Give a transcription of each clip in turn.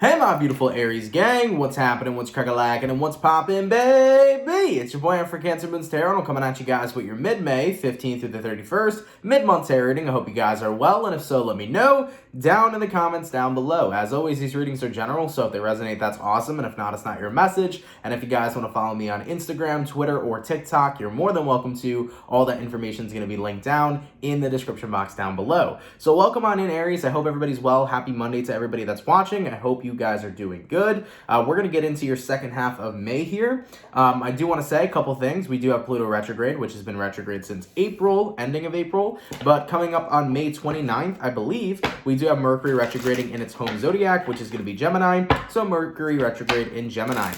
Hey my beautiful Aries gang, what's happening, what's crack-a-lackin', and what's poppin', baby? It's your boy, I'm for CancerMoonsTarot, and I'm coming at you guys with your mid-May, 15th through the 31st, mid-month tarot reading. I hope you guys are well, and if so, let me know down in the comments down below. As always, these readings are general, so if they resonate, that's awesome, and if not, it's not your message. And if you guys want to follow me on Instagram, Twitter, or TikTok, you're more than welcome to. All that information is going to be linked down in the description box down below. So welcome on in, Aries. I hope everybody's well. Happy Monday to everybody that's watching. I hope you guys are doing good. We're going to get into your second half of May here. I do want to say a couple things. We do have Pluto retrograde, which has been retrograde since April, ending of April, but coming up on May 29th, I believe, we do have Mercury retrograding in its home zodiac, which is going to be Gemini. So Mercury retrograde in Gemini.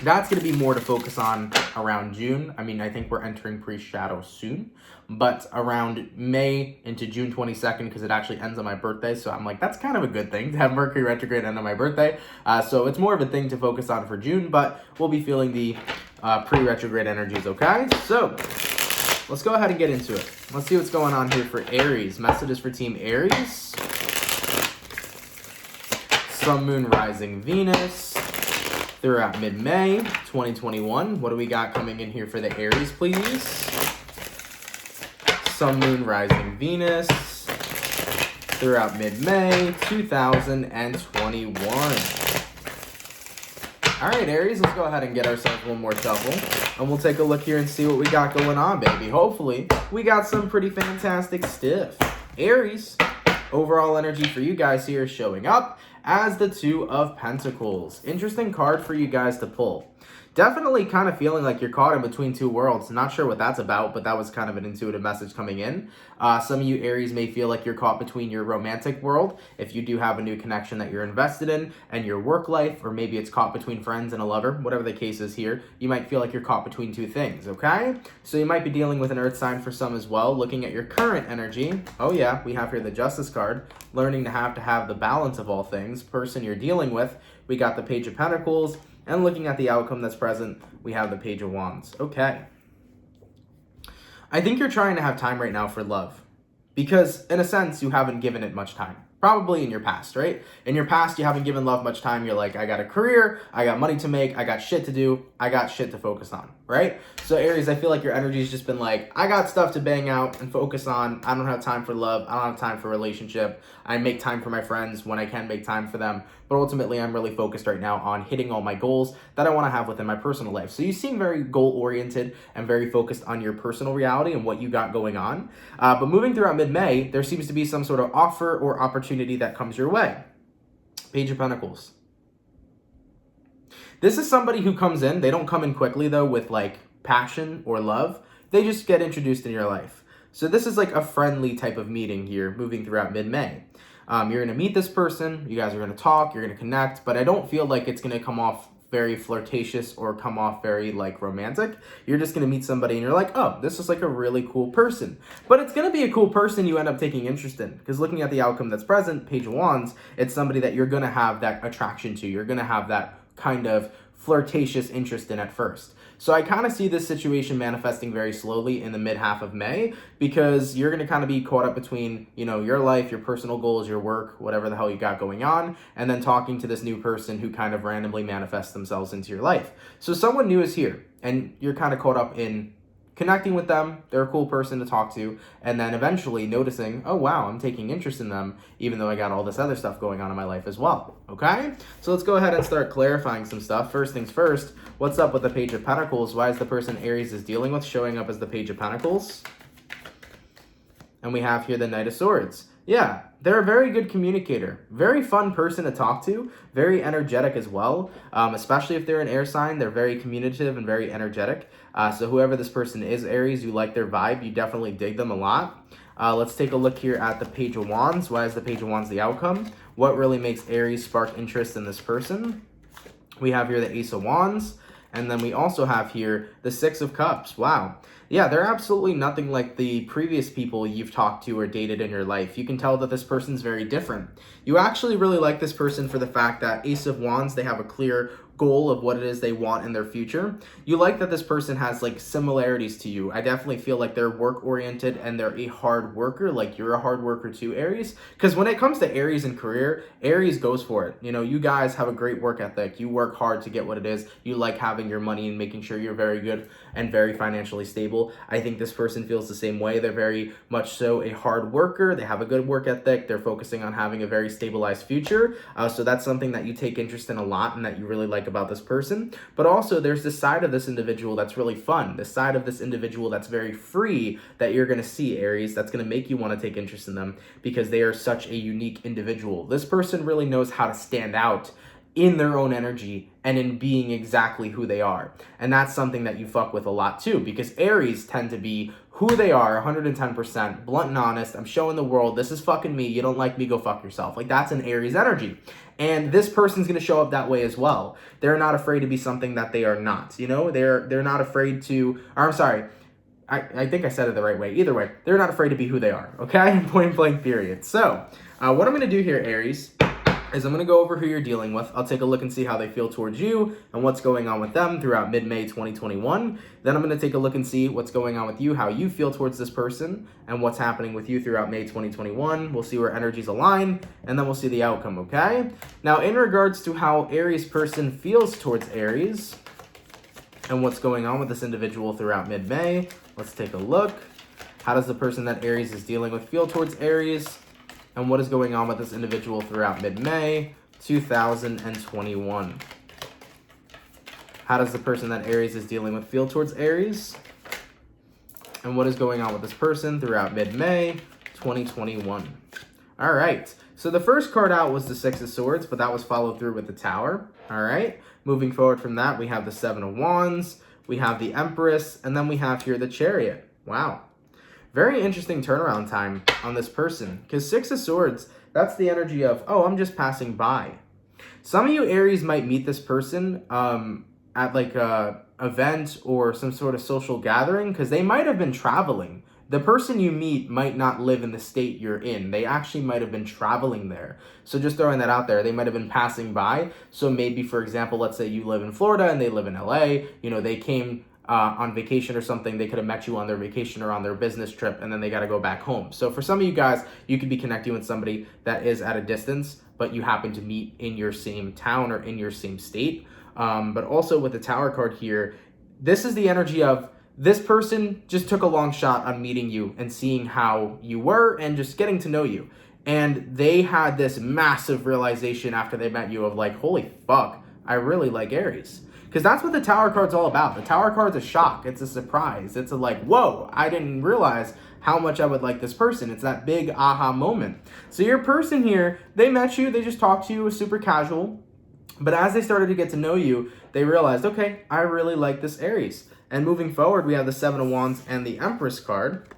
That's going to be more to focus on around June. I mean, I think we're entering pre-shadow soon, but around May into June 22nd, because it actually ends on my birthday. So I'm like, that's kind of a good thing to have Mercury retrograde end on my birthday. So it's more of a thing to focus on for June, but we'll be feeling the pre-retrograde energies, okay? So let's go ahead and get into it. Let's see what's going on here for Aries. Messages for Team Aries. Sun, Moon, Rising, Venus. Throughout mid-May 2021. What do we got coming in here for the Aries, please? Sun, Moon, Rising, Venus. Throughout mid-May 2021. All right, Aries, let's go ahead and get ourselves one more shuffle. And we'll take a look here and see what we got going on, baby. Hopefully, we got some pretty fantastic stuff. Aries, overall energy for you guys here is showing up as the Two of Pentacles. Interesting card for you guys to pull. Definitely kind of feeling like you're caught in between two worlds. Not sure what that's about, but that was kind of an intuitive message coming in. Some of you Aries may feel like you're caught between your romantic world, if you do have a new connection that you're invested in, and your work life, or maybe it's caught between friends and a lover, whatever the case is here. You might feel like you're caught between two things, okay? So you might be dealing with an earth sign for some as well. Looking at your current energy, oh yeah, we have here the Justice card, learning to have the balance of all things. Person you're dealing with, we got the Page of Pentacles, and looking at the outcome that's present, we have the Page of Wands. Okay. I think you're trying to have time right now for love. Because, in a sense, you haven't given it much time. Probably in your past, right? In your past, you haven't given love much time. You're like, I got a career, I got money to make, I got shit to do, I got shit to focus on, right? So Aries, I feel like your energy's just been like, I got stuff to bang out and focus on. I don't have time for love. I don't have time for relationship. I make time for my friends when I can make time for them. But ultimately, I'm really focused right now on hitting all my goals that I want to have within my personal life. So you seem very goal-oriented and very focused on your personal reality and what you got going on. But moving throughout mid-May, there seems to be some sort of offer or opportunity that comes your way. Page of Pentacles. This is somebody who comes in. They don't come in quickly, though, with like passion or love. They just get introduced in your life. So this is like a friendly type of meeting here moving throughout mid-May. You're going to meet this person, you guys are going to talk, you're going to connect, but I don't feel like it's going to come off very flirtatious or come off very like romantic. You're just going to meet somebody and you're like, oh, this is like a really cool person. But it's going to be a cool person you end up taking interest in, because looking at the outcome that's present, Page of Wands, it's somebody that you're going to have that attraction to. You're going to have that kind of flirtatious interest in at first. So I kind of see this situation manifesting very slowly in the mid-half of May, because you're going to kind of be caught up between, you know, your life, your personal goals, your work, whatever the hell you got going on, and then talking to this new person who kind of randomly manifests themselves into your life. So someone new is here, and you're kind of caught up in connecting with them. They're a cool person to talk to, and then eventually noticing, oh wow, I'm taking interest in them, even though I got all this other stuff going on in my life as well, okay? So let's go ahead and start clarifying some stuff. First things first, what's up with the Page of Pentacles? Why is the person Aries is dealing with showing up as the Page of Pentacles? And we have here the Knight of Swords. Yeah, they're a very good communicator. Very fun person to talk to. Very energetic as well. Especially if they're an air sign, they're very communicative and very energetic. So whoever this person is, Aries, you like their vibe. You definitely dig them a lot. Let's take a look here at the Page of Wands. Why is the Page of Wands the outcome? What really makes Aries spark interest in this person? We have here the Ace of Wands. And then we also have here the Six of Cups. Wow. Yeah, they're absolutely nothing like the previous people you've talked to or dated in your life. You can tell that this person's very different. You actually really like this person for the fact that Ace of Wands, they have a clear goal of what it is they want in their future. You like that this person has like similarities to you. I definitely feel like they're work oriented and they're a hard worker, like you're a hard worker too, Aries. Because when it comes to Aries and career, Aries goes for it. You know, you guys have a great work ethic. You work hard to get what it is. You like having your money and making sure you're very good and very financially stable. I think this person feels the same way. They're very much so a hard worker. They have a good work ethic. They're focusing on having a very stabilized future. So that's something that you take interest in a lot and that you really like about this person. But also there's this side of this individual that's really fun, this side of this individual that's very free that you're going to see, Aries, that's going to make you want to take interest in them because they are such a unique individual. This person really knows how to stand out in their own energy and in being exactly who they are. And that's something that you fuck with a lot too, because Aries tend to be who they are 110%, blunt and honest. I'm showing the world, this is fucking me. You don't like me, go fuck yourself. Like that's an Aries energy. And this person's going to show up that way as well. They're not afraid to be something that they are not. You know, they're not afraid to, or I'm sorry, I think I said it the right way. Either way, they're not afraid to be who they are, okay? Point blank period. So what I'm going to do here, Aries, is I'm going to go over who you're dealing with. I'll take a look and see how they feel towards you and what's going on with them throughout mid-May 2021. Then I'm going to take a look and see what's going on with you, how you feel towards this person, and what's happening with you throughout May 2021. We'll see where energies align, and then we'll see the outcome, okay? Now, in regards to how Aries person feels towards Aries and what's going on with this individual throughout mid-May, let's take a look. How does the person that Aries is dealing with feel towards Aries? And what is going on with this individual throughout mid-May 2021? How does the person that Aries is dealing with feel towards Aries? And what is going on with this person throughout mid-May 2021? All right. So the first card out was the Six of Swords, but that was followed through with the Tower. All right. Moving forward from that, we have the Seven of Wands, we have the Empress, and then we have here the Chariot. Wow. Very interesting turnaround time on this person, because Six of Swords, that's the energy of, oh, I'm just passing by. Some of you Aries might meet this person at like a event or some sort of social gathering, because they might have been traveling. The person you meet might not live in the state you're in. They actually might have been traveling there. So just throwing that out there, they might have been passing by. So maybe, for example, let's say you live in Florida and they live in LA, you know, they came on vacation or something. They could have met you on their vacation or on their business trip, and then they got to go back home. So for some of you guys, you could be connecting with somebody that is at a distance, but you happen to meet in your same town or in your same state. But also with the Tower card here, this is the energy of this person just took a long shot on meeting you and seeing how you were and just getting to know you. And they had this massive realization after they met you of like, holy fuck, I really like Aries. Because that's what the Tower card's all about. The Tower card's a shock. It's a surprise. It's a like, whoa, I didn't realize how much I would like this person. It's that big aha moment. So your person here, they met you, they just talked to you, it was super casual. But as they started to get to know you, they realized, okay, I really like this Aries. And moving forward, we have the Seven of Wands and the Empress card.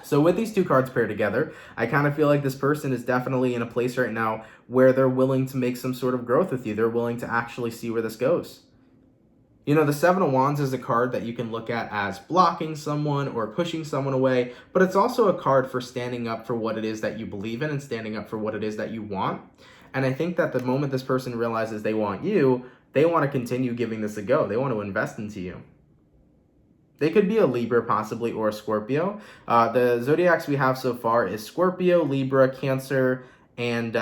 So with these two cards paired together, I kind of feel like this person is definitely in a place right now where they're willing to make some sort of growth with you. They're willing to actually see where this goes. You know, the Seven of Wands is a card that you can look at as blocking someone or pushing someone away, but it's also a card for standing up for what it is that you believe in and standing up for what it is that you want. And I think that the moment this person realizes they want you, they want to continue giving this a go. They want to invest into you. They could be a Libra possibly or a Scorpio. The zodiacs we have so far is Scorpio, Libra, Cancer, and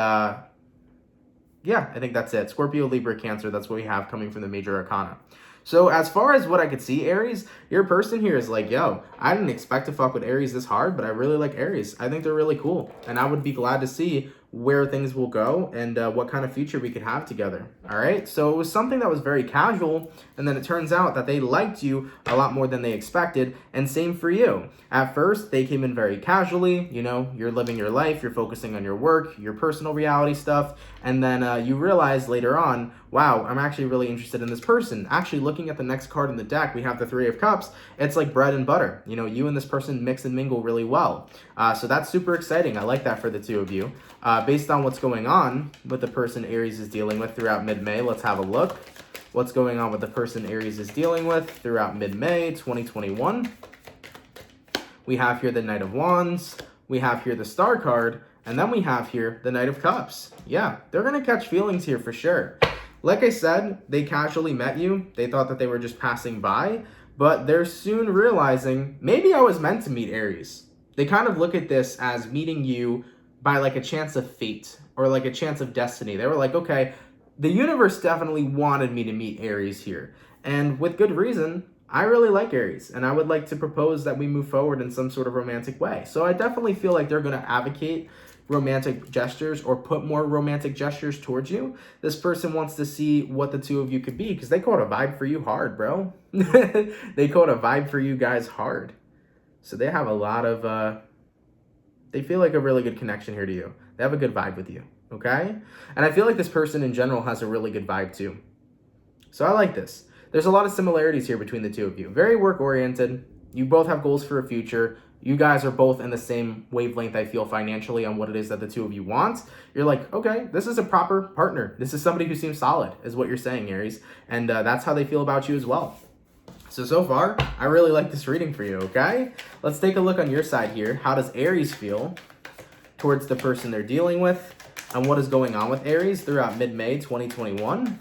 yeah, I think that's it. Scorpio, Libra, Cancer, that's what we have coming from the major arcana. So as far as what I could see, Aries, your person here is like, yo, I didn't expect to fuck with Aries this hard, but I really like Aries. I think they're really cool. And I would be glad to see where things will go and what kind of future we could have together. All right. So it was something that was very casual. And then it turns out that they liked you a lot more than they expected. And same for you. At first, they came in very casually. You know, you're living your life. You're focusing on your work, your personal reality stuff. And then you realize later on, wow, I'm actually really interested in this person. Actually, looking at the next card in the deck, we have the Three of Cups. It's like bread and butter. You know, you and this person mix and mingle really well. So that's super exciting. I like that for the two of you. Based on what's going on with the person Aries is dealing with throughout mid-May, let's have a look. What's going on with the person Aries is dealing with throughout mid-May 2021. We have here the Knight of Wands. We have here the Star card. And then we have here the Knight of Cups. Yeah, they're going to catch feelings here for sure. Like I said, they casually met you. They thought that they were just passing by, but they're soon realizing, maybe I was meant to meet Aries. They kind of look at this as meeting you by like a chance of fate or like a chance of destiny. They were like, okay, the universe definitely wanted me to meet Aries here. And with good reason. I really like Aries, and I would like to propose that we move forward in some sort of romantic way. So I definitely feel like they're going to advocate romantic gestures or put more romantic gestures towards you. This person wants to see what the two of you could be because they caught a vibe for you hard, bro. They caught a vibe for you guys hard. So they have a lot of, they feel like a really good connection here to you. They have a good vibe with you, okay? And I feel like this person in general has a really good vibe too. So I like this. There's a lot of similarities here between the two of you. Very work-oriented. You both have goals for a future. You guys are both in the same wavelength, I feel, financially on what it is that the two of you want. You're like, okay, this is a proper partner. This is somebody who seems solid, is what you're saying, Aries. And that's how they feel about you as well. So far, I really like this reading for you, okay? Let's take a look on your side here. How does Aries feel towards the person they're dealing with? And what is going on with Aries throughout mid-May 2021?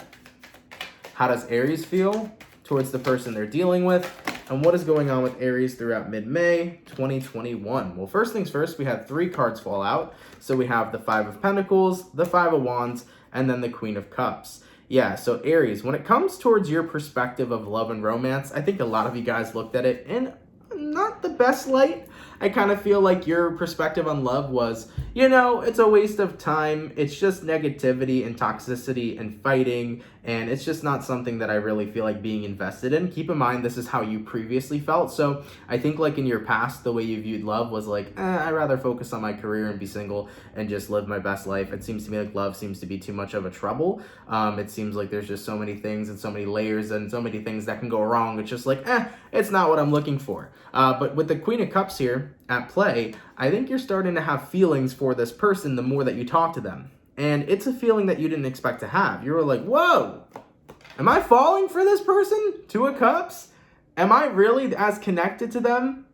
How does Aries feel towards the person they're dealing with? And what is going on with Aries throughout mid-May 2021? Well, first things first, we had 3 cards fall out. So we have the 5 of Pentacles, the 5 of Wands, and then the Queen of Cups. Yeah, so Aries, when it comes towards your perspective of love and romance, I think a lot of you guys looked at it in not the best light. I kind of feel like your perspective on love was, you know, it's a waste of time. It's just negativity and toxicity and fighting. And it's just not something that I really feel like being invested in. Keep in mind, this is how you previously felt. So I think like in your past, the way you viewed love was like, I'd rather focus on my career and be single and just live my best life. It seems to me like love seems to be too much of a trouble. It seems like there's just so many things and so many layers and so many things that can go wrong. It's just like, it's not what I'm looking for. But with the Queen of Cups here at play, I think you're starting to have feelings for this person the more that you talk to them. And it's a feeling that you didn't expect to have. You were like, whoa, am I falling for this person? 2 of Cups? Am I really as connected to them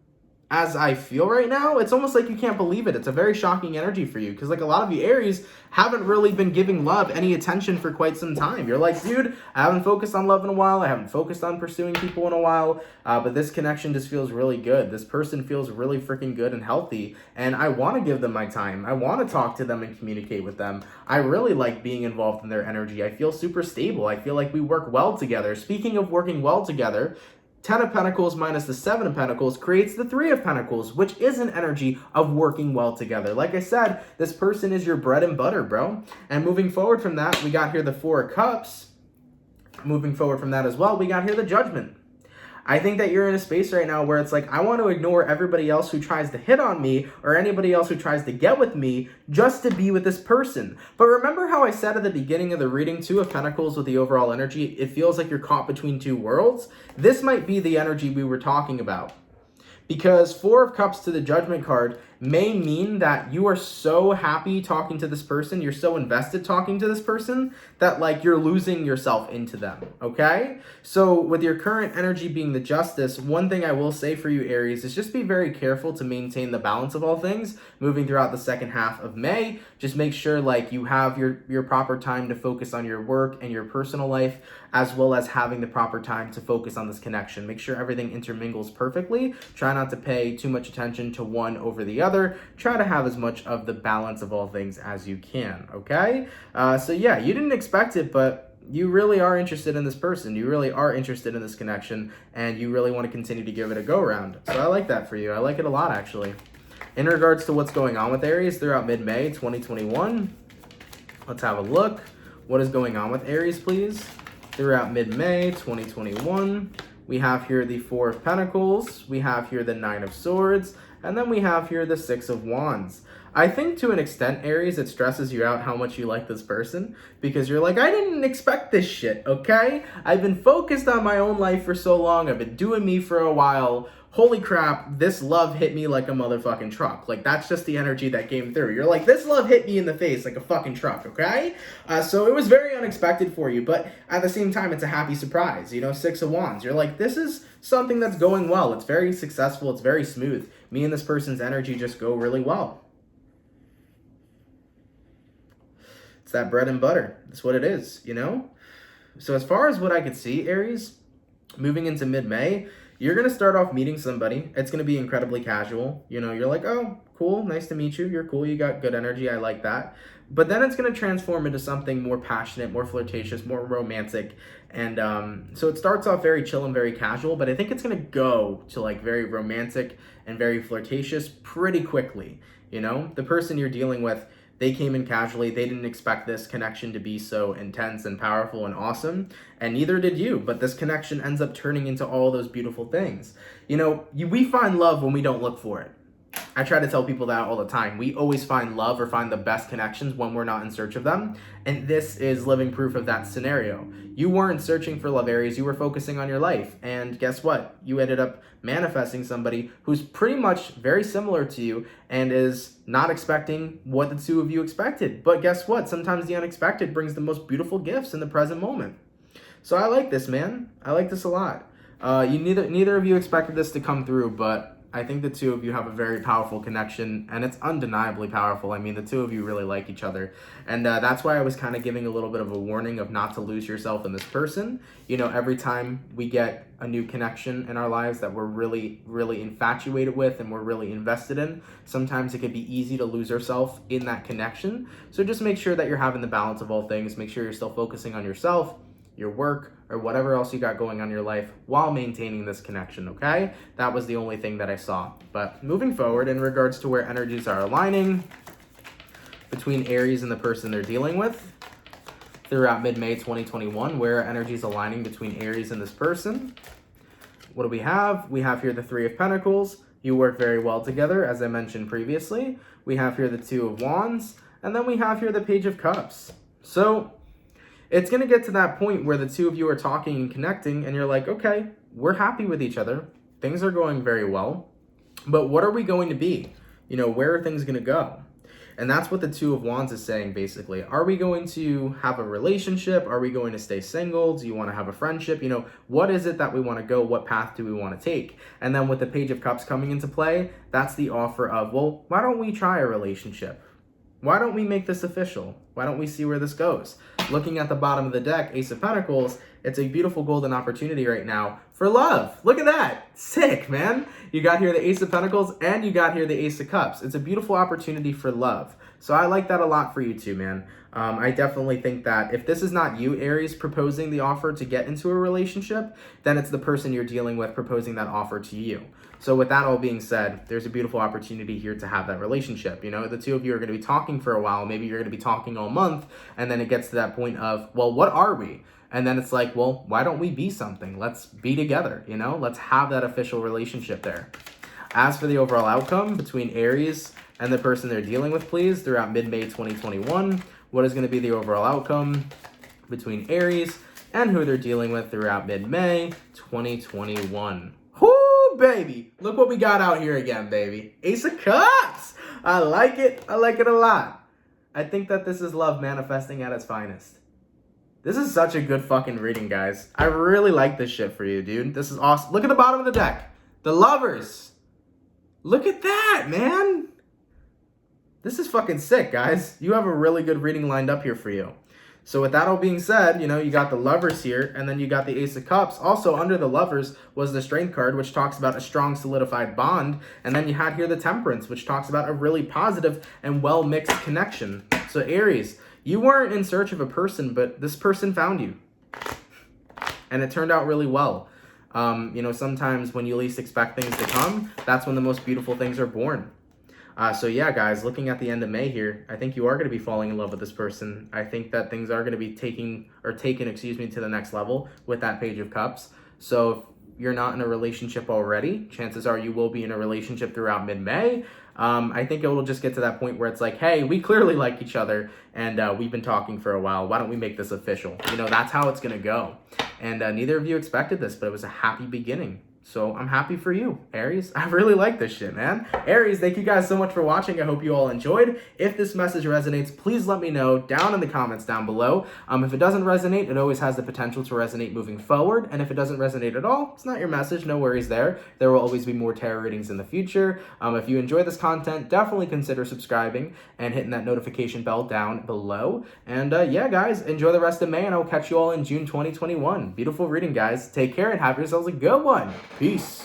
as I feel right now? It's almost like you can't believe it. It's a very shocking energy for you because like a lot of you Aries haven't really been giving love any attention for quite some time. You're like, dude, I haven't focused on love in a while. I haven't focused on pursuing people in a while. But this connection just feels really good. This person feels really freaking good and healthy. And I want to give them my time. I want to talk to them and communicate with them. I really like being involved in their energy. I feel super stable. I feel like we work well together. Speaking of working well together, 10 of Pentacles minus the 7 of Pentacles creates the 3 of Pentacles, which is an energy of working well together. Like I said, this person is your bread and butter, bro. And moving forward from that, we got here the 4 of Cups. Moving forward from that as well, we got here the Judgment. I think that you're in a space right now where it's like, I want to ignore everybody else who tries to hit on me or anybody else who tries to get with me just to be with this person. But remember how I said at the beginning of the reading, 2 of Pentacles with the overall energy, it feels like you're caught between 2 worlds. This might be the energy we were talking about. Because 4 of Cups to the Judgment card may mean that you are so happy talking to this person, you're so invested talking to this person, that like you're losing yourself into them, okay? So with your current energy being the Justice, one thing I will say for you, Aries, is just be very careful to maintain the balance of all things moving throughout the second half of May. Just make sure like you have your proper time to focus on your work and your personal life, as well as having the proper time to focus on this connection. Make sure everything intermingles perfectly. Try not to pay too much attention to one over the other. Try to have as much of the balance of all things as you can, okay? So yeah, you didn't expect it, but you really are interested in this person. You really are interested in this connection, and you really want to continue to give it a go-round. So I like that for you. I like it a lot, actually. In regards to what's going on with Aries throughout mid-May 2021, let's have a look. What is going on with Aries, please? Throughout mid-May 2021, we have here the 4 of Pentacles, we have here the 9 of Swords, and then we have here the 6 of Wands. I think to an extent, Aries, it stresses you out how much you like this person because you're like, I didn't expect this shit, okay? I've been focused on my own life for so long. I've been doing me for a while. Holy crap, this love hit me like a motherfucking truck. Like, that's just the energy that came through. You're like, this love hit me in the face like a fucking truck, okay? So it was very unexpected for you, but at the same time, it's a happy surprise. You know, 6 of Wands. You're like, this is something that's going well. It's very successful. It's very smooth. Me and this person's energy just go really well. It's that bread and butter. That's what it is, you know? So as far as what I could see, Aries, moving into mid-May, you're going to start off meeting somebody. It's going to be incredibly casual. You know, you're like, oh, cool, nice to meet you. You're cool. You got good energy. I like that. But then it's going to transform into something more passionate, more flirtatious, more romantic. And so it starts off very chill and very casual, but I think it's going to go to like very romantic and very flirtatious pretty quickly. You know, the person you're dealing with, they came in casually. They didn't expect this connection to be so intense and powerful and awesome, and neither did you. But this connection ends up turning into all those beautiful things. You know, we find love when we don't look for it. I try to tell people that all the time. We always find love or find the best connections when we're not in search of them. And this is living proof of that scenario. You weren't searching for love, Aries. You were focusing on your life. And guess what? You ended up manifesting somebody who's pretty much very similar to you and is not expecting what the two of you expected. But guess what? Sometimes the unexpected brings the most beautiful gifts in the present moment. So I like this, man. I like this a lot. Neither of you expected this to come through, but I think the two of you have a very powerful connection, and it's undeniably powerful. I mean, the two of you really like each other, and that's why I was kind of giving a little bit of a warning of not to lose yourself in this person. You know, every time we get a new connection in our lives that we're really, really infatuated with and we're really invested in, sometimes it can be easy to lose ourselves in that connection. So just make sure that you're having the balance of all things. Make sure you're still focusing on yourself, your work, or whatever else you got going on in your life while maintaining this connection, okay? That was the only thing that I saw. But moving forward, in regards to where energies are aligning between Aries and the person they're dealing with throughout mid-May 2021, where energies aligning between Aries and this person. What do we have? We have here the Three of Pentacles. You work very well together, as I mentioned previously. We have here the Two of Wands, and then we have here the Page of Cups. So it's going to get to that point where the two of you are talking and connecting, and you're like, okay, we're happy with each other. Things are going very well. But what are we going to be? You know, where are things going to go? And that's what the Two of Wands is saying, basically. Are we going to have a relationship? Are we going to stay single? Do you want to have a friendship? You know, what is it that we want to go? What path do we want to take? And then with the Page of Cups coming into play, that's the offer of, well, why don't we try a relationship? Why don't we make this official? Why don't we see where this goes? Looking at the bottom of the deck, Ace of Pentacles, it's a beautiful golden opportunity right now for love. Look at that. Sick, man. You got here the Ace of Pentacles and you got here the Ace of Cups. It's a beautiful opportunity for love. So I like that a lot for you too, man. I definitely think that if this is not you, Aries, proposing the offer to get into a relationship, then it's the person you're dealing with proposing that offer to you. So with that all being said, there's a beautiful opportunity here to have that relationship. You know, the two of you are going to be talking for a while. Maybe you're going to be talking all month. And then it gets to that point of, well, what are we? And then it's like, well, why don't we be something? Let's be together, you know? Let's have that official relationship there. As for the overall outcome between Aries and the person they're dealing with, please, throughout mid-May 2021, what is going to be the overall outcome between Aries and who they're dealing with throughout mid-May 2021? Whoo, baby. Look what we got out here again, baby. Ace of Cups. I like it. I like it a lot. I think that this is love manifesting at its finest. This is such a good fucking reading, guys. I really like this shit for you, dude. This is awesome. Look at the bottom of the deck. The Lovers. Look at that, man. This is fucking sick, guys. You have a really good reading lined up here for you. So with that all being said, you know, you got the Lovers here, and then you got the Ace of Cups. Also, under the Lovers was the Strength card, which talks about a strong, solidified bond. And then you had here the Temperance, which talks about a really positive and well-mixed connection. So Aries, you weren't in search of a person, but this person found you. And it turned out really well. You know, sometimes when you least expect things to come, that's when the most beautiful things are born. So yeah, guys, looking at the end of May here, I think you are going to be falling in love with this person. I think that things are going to be taken to the next level with that Page of Cups. So if you're not in a relationship already, chances are you will be in a relationship throughout mid-May. I think it will just get to that point where it's like, hey, we clearly like each other and we've been talking for a while. Why don't we make this official? You know, that's how it's going to go. And neither of you expected this, but it was a happy beginning. So I'm happy for you, Aries. I really like this shit, man. Aries, thank you guys so much for watching. I hope you all enjoyed. If this message resonates, please let me know down in the comments down below. If it doesn't resonate, it always has the potential to resonate moving forward. And if it doesn't resonate at all, it's not your message. No worries there. There will always be more tarot readings in the future. If you enjoy this content, definitely consider subscribing and hitting that notification bell down below. And yeah, guys, enjoy the rest of May, and I will catch you all in June 2021. Beautiful reading, guys. Take care and have yourselves a good one. Peace.